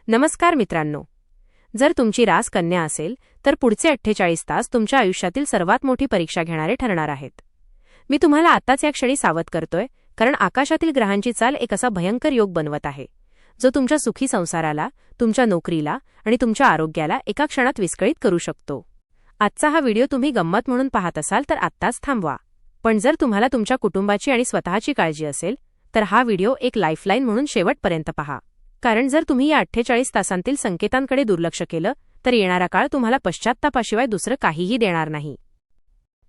नमस्कार मित्रांनो, जर तुमची रास कन्या असेल तर पुढचे 48 तास तुमच्या आयुष्यातील सर्वात मोठी परीक्षा घेणारे ठरणार आहेत. मी तुम्हाला आत्ताच या क्षणी सावध करतोय, कारण आकाशातील ग्रहांची चाल एक असा भयंकर योग बनवत आहे जो तुमच्या सुखी संसाराला, तुमच्या नोकरीला आणि तुमच्या आरोग्याला एका क्षणात विस्कळीत करू शकतो. आजचा हा व्हिडिओ तुम्ही गंमत म्हणून पाहत असाल तर आत्ताच थांबवा. पण जर तुम्हाला तुमच्या कुटुंबाची आणि स्वतःची काळजी असेल तर हा व्हिडिओ एक लाईफलाईन म्हणून शेवटपर्यंत पहा. कारण जर तुम्ही या 48 तासांतील संकेतांकडे दुर्लक्ष केलं तर येणारा काळ तुम्हाला पश्चात्तापाशिवाय दुसरं काहीही देणार नाही.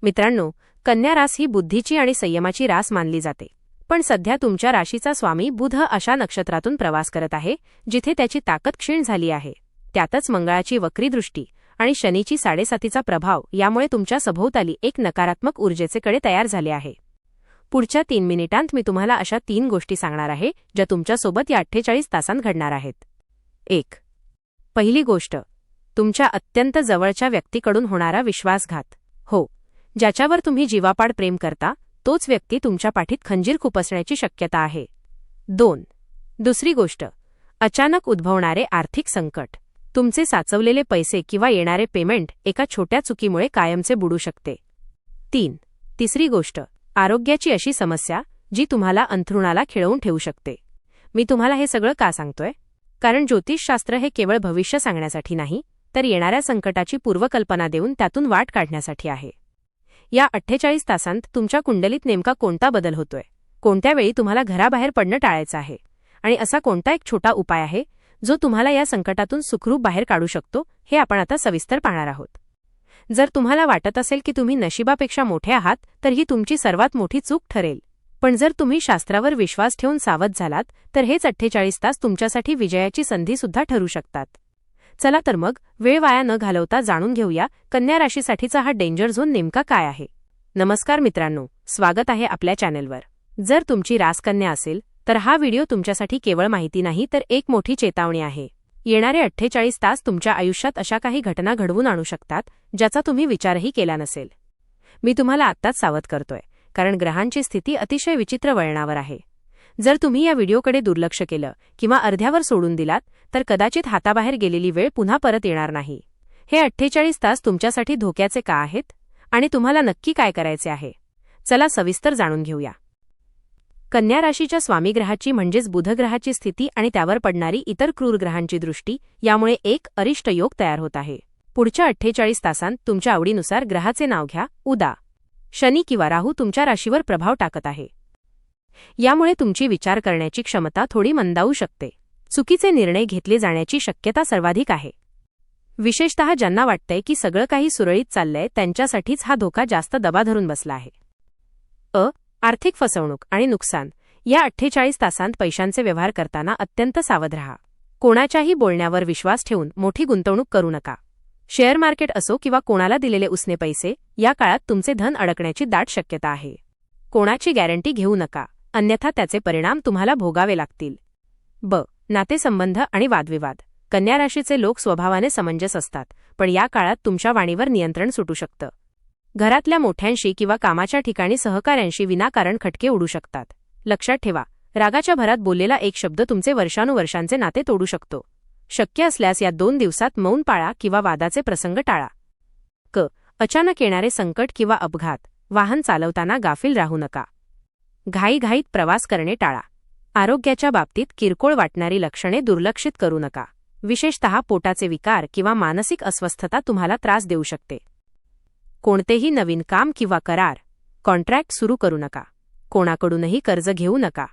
मित्रांनो, कन्या रास ही बुद्धीची आणि संयमाची रास मानली जाते. पण सध्या तुमच्या राशीचा स्वामी बुध अशा नक्षत्रातून प्रवास करत आहे जिथे त्याची ताकद क्षीण झाली आहे. त्यातच मंगळाची वक्री दृष्टी आणि शनीची 7.5चा प्रभाव यामुळे तुमच्या सभोवताली एक नकारात्मक ऊर्जेचे कडे तयार झाले आहे. पुढच्या 3 मिनिटांत मी तुम्हाला अशा 3 गोष्टी सांगणार आहे ज्या तुमच्यासोबत या 48 तासांत घडणार आहेत. 1. पहिली गोष्ट, तुमच्या अत्यंत जवळच्या व्यक्तीकडून होणारा विश्वासघात. हो, ज्याच्यावर तुम्ही जीवापाड प्रेम करता तोच व्यक्ती तुमच्या पाठीत खंजीर खुपसण्याची शक्यता आहे. 2. दुसरी गोष्ट, अचानक उद्भवणारे आर्थिक संकट. तुमचे साचवलेले पैसे किंवा येणारे पेमेंट एका छोट्या चुकीमुळे कायमचे बुडू शकते. 3. तिसरी गोष्ट, आरोग्याची अशी समस्या जी तुम्हाला अंथरुणाला खिळवून ठेवू शकते. मी तुम्हाला हे सगळं का सांगतोय? कारण ज्योतिषशास्त्र हे केवळ भविष्य सांगण्यासाठी नाही, तर येणाऱ्या संकटाची पूर्वकल्पना देऊन त्यातून वाट काढण्यासाठी आहे. या 48 तासांत तुमच्या कुंडलीत नेमका कोणता बदल होतोय, कोणत्या वेळी तुम्हाला घराबाहेर पडणं टाळायचं आहे आणि असा कोणता एक छोटा उपाय आहे जो तुम्हाला या संकटातून सुखरूप बाहेर काढू शकतो, हे आपण आता सविस्तर पाहणार आहोत. जर तुम्हाला वाटत असेल की तुम्ही नशिबापेक्षा मोठे आहात तर ही तुमची सर्वात मोठी चूक ठरेल. पण जर तुम्ही शास्त्रावर विश्वास ठेवून सावध झालात तर हेच 48 तास तुमच्यासाठी विजयाची संधीसुद्धा ठरू शकतात. चला तर मग वेळ वाया न घालवता जाणून घेऊया कन्या राशीसाठीचा हा डेंजर झोन नेमका काय आहे. नमस्कार मित्रांनो, स्वागत आहे आपल्या चॅनेलवर. जर तुमची रास कन्या असेल तर हा व्हिडिओ तुमच्यासाठी केवळ माहिती नाही तर एक मोठी चेतावणी आहे. येणारे 48 तास तुमच्या आयुष्यात अशा काही घटना घडवून आणू शकतात ज्याचा तुम्ही विचारही केला नसेल. मी तुम्हाला आत्ताच सावध करतोय, कारण ग्रहांची स्थिती अतिशय विचित्र वळणावर आहे. जर तुम्ही या व्हिडिओकडे दुर्लक्ष केलं किंवा अर्ध्यावर सोडून दिलात तर कदाचित हाताबाहेर गेलेली वेळ पुन्हा परत येणार नाही. हे 48 तास तुमच्यासाठी धोक्याचे का आहेत आणि तुम्हाला नक्की काय करायचे आहे, चला सविस्तर जाणून घेऊया. कन्या राशीच्या स्वामी ग्रहाची म्हणजेच बुध ग्रहाची स्थिती आणि त्यावर पडणारी इतर क्रूर ग्रहांची दृष्टी यामुळे एक अरिष्ट योग तयार होत आहे. पुढच्या 48 तासांत तुमच्या आवडीनुसार ग्रहाचे नाव घ्या. उदा. शनी किंवा राहू तुमच्या राशीवर प्रभाव टाकत आहे. यामुळे तुमची विचार करण्याची क्षमता थोडी मंदावू शकते. चुकीचे निर्णय घेतले जाण्याची शक्यता सर्वाधिक आहे. विशेषतः ज्यांना वाटतंय की सगळं काही सुरळीत चाललंय त्यांच्यासाठीच हा धोका जास्त दबा धरून बसला आहे. आर्थिक फसवणूक आणि नुकसान. या 48 तासांत पैशांचे व्यवहार करताना अत्यंत सावध राहा. कोणाच्याही बोलण्यावर विश्वास ठेवून मोठी गुंतवणूक करू नका. शेअर मार्केट असो किंवा कोणाला दिलेले उसने पैसे, या काळात तुमचे धन अडकण्याची दाट शक्यता आहे. कोणाची गॅरंटी घेऊ नका, अन्यथा त्याचे परिणाम तुम्हाला भोगावे लागतील. नातेसंबंध आणि वादविवाद. कन्या राशीचे लोक स्वभावाने समंजस असतात, पण या काळात तुमच्या वाणीवर नियंत्रण सुटू शकतं. घरातल्या मोठ्यांशी किंवा कामाच्या ठिकाणी सहकाऱ्यांशी विनाकारण खटके उडू शकतात. लक्षात ठेवा, रागाच्या भरात बोललेला एक शब्द तुमचे वर्षानुवर्षांचे नाते तोडू शकतो. शक्य असल्यास या 2 दिवसात मौन पाळा किंवा वादाचे प्रसंग टाळा. अचानक येणारे संकट किंवा अपघात. वाहन चालवताना गाफील राहू नका. घाईघाईत प्रवास करणे टाळा. आरोग्याच्या बाबतीत किरकोळ वाटणारी लक्षणे दुर्लक्षित करू नका. विशेषतः पोटाचे विकार किंवा मानसिक अस्वस्थता तुम्हाला त्रास देऊ शकते. कोणतेही नवीन काम किंवा कॉन्ट्रॅक्ट सुरू करू नका. कोणाकडूनही कर्ज घेऊ नका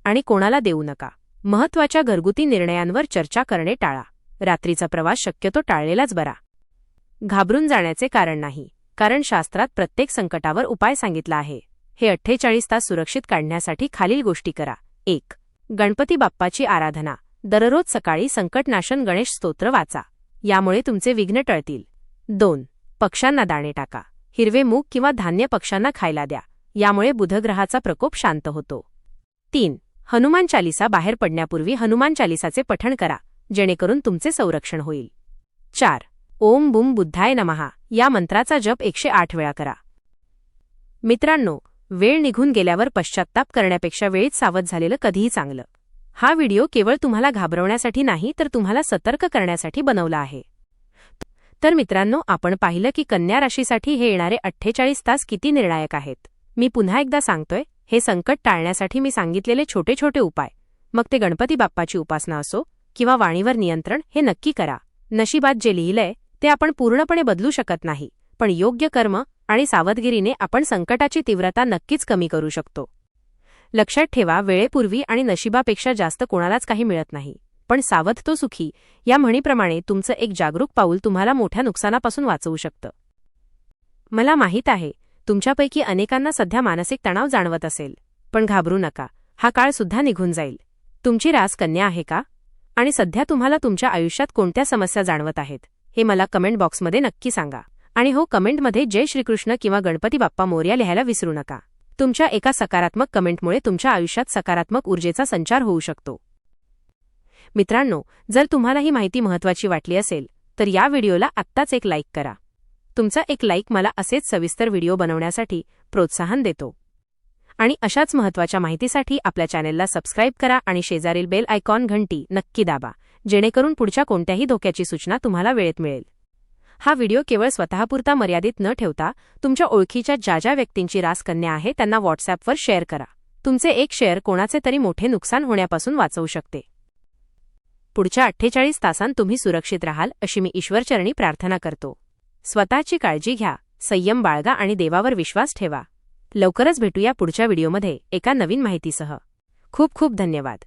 आणि कोणाला देऊ नका. महत्त्वाच्या घरगुती निर्णयांवर चर्चा करणे टाळा. रात्रीचा प्रवास शक्यतो टाळलेलाच बरा. घाबरून जाण्याचे कारण नाही, कारण शास्त्रात प्रत्येक संकटावर उपाय सांगितला आहे. हे 48 तास सुरक्षित काढण्यासाठी खालील गोष्टी करा. 1. गणपती बाप्पाची आराधना. दररोज सकाळी संकटनाशन गणेश स्तोत्र वाचा, यामुळे तुमचे विघ्न टळतील. 2. पक्ष्यांना दाणे टाका. हिरवे मूग किंवा धान्य पक्ष्यांना खायला द्या, यामुळे बुधग्रहाचा प्रकोप शांत होतो. 3. हनुमान चालिसा. बाहेर पडण्यापूर्वी हनुमान चालिसाचे पठण करा, जेणेकरून तुमचे संरक्षण होईल. 4. ओम बुम बुद्धाय नमः या मंत्राचा जप 108 वेळा करा. मित्रांनो, वेळ निघून गेल्यावर पश्चात्ताप करण्यापेक्षा वेळीच सावध झालेलं कधीही चांगलं. हा व्हिडिओ केवळ तुम्हाला घाबरवण्यासाठी नाही तर तुम्हाला सतर्क करण्यासाठी बनवला आहे. तर मित्रांनो, आपण पाहिलं की कन्या राशीसाठी हे येणारे 48 तास किती निर्णायक आहेत. मी पुन्हा एकदा सांगतोय, हे संकट टाळण्यासाठी मी सांगितलेले छोटे छोटे उपाय, मग ते गणपती बाप्पाची उपासना असो किंवा वाणीवर नियंत्रण, हे नक्की करा. नशिबात जे लिहिलंय ते आपण पूर्णपणे बदलू शकत नाही, पण योग्य कर्म आणि सावधगिरीने आपण संकटाची तीव्रता नक्कीच कमी करू शकतो. लक्षात ठेवा, वेळेपूर्वी आणि नशिबापेक्षा जास्त कोणालाच काही मिळत नाही, पण सावध तो सुखी या म्हणीप्रमाणे तुमचं एक जागरूक पाऊल तुम्हाला मोठ्या नुकसानापासून वाचवू शकतं. मला माहीत आहे, तुमच्यापैकी अनेकांना सध्या मानसिक तणाव जाणवत असेल, पण घाबरू नका, हा काळ सुद्धा निघून जाईल. तुमची रास कन्या आहे का? आणि सध्या तुम्हाला तुमच्या आयुष्यात कोणत्या समस्या जाणवत आहेत हे मला कमेंट बॉक्समध्ये नक्की सांगा. आणि हो, कमेंटमध्ये जय श्रीकृष्ण किंवा गणपती बाप्पा मोरया लिहायला विसरू नका. तुमच्या एका सकारात्मक कमेंटमुळे तुमच्या आयुष्यात सकारात्मक ऊर्जेचा संचार होऊ शकतो. मित्रांनो, जर तुम्हाला ही माहिती महत्त्वाची वाटली असेल तर या व्हिडिओला आत्ताच एक लाईक करा. तुमचा एक लाईक मला असेच सविस्तर व्हिडिओ बनवण्यासाठी प्रोत्साहन देतो. आणि अशाच महत्त्वाच्या माहितीसाठी आपल्या चॅनेलला सबस्क्राईब करा आणि शेजारील बेल आयकॉन घंटी नक्की दाबा, जेणेकरून पुढच्या कोणत्याही धोक्याची सूचना तुम्हाला वेळेत मिळेल. हा व्हिडिओ केवळ स्वतःपुरता मर्यादित न ठेवता तुमच्या ओळखीच्या ज्या व्यक्तींची रास कन्या आहे त्यांना व्हॉट्सॲपवर शेअर करा. तुमचे एक शेअर कोणाचे तरी मोठे नुकसान होण्यापासून वाचवू शकते. पुढच्या 48 तासांत तुम्ही सुरक्षित राहाल अशी मी ईश्वरचरणी प्रार्थना करतो. स्वतःची काळजी घ्या, संयम बाळगा आणि देवावर विश्वास ठेवा. लवकरच भेटूया पुढच्या व्हिडिओमध्ये एका नवीन माहितीसह. खूप खूप धन्यवाद.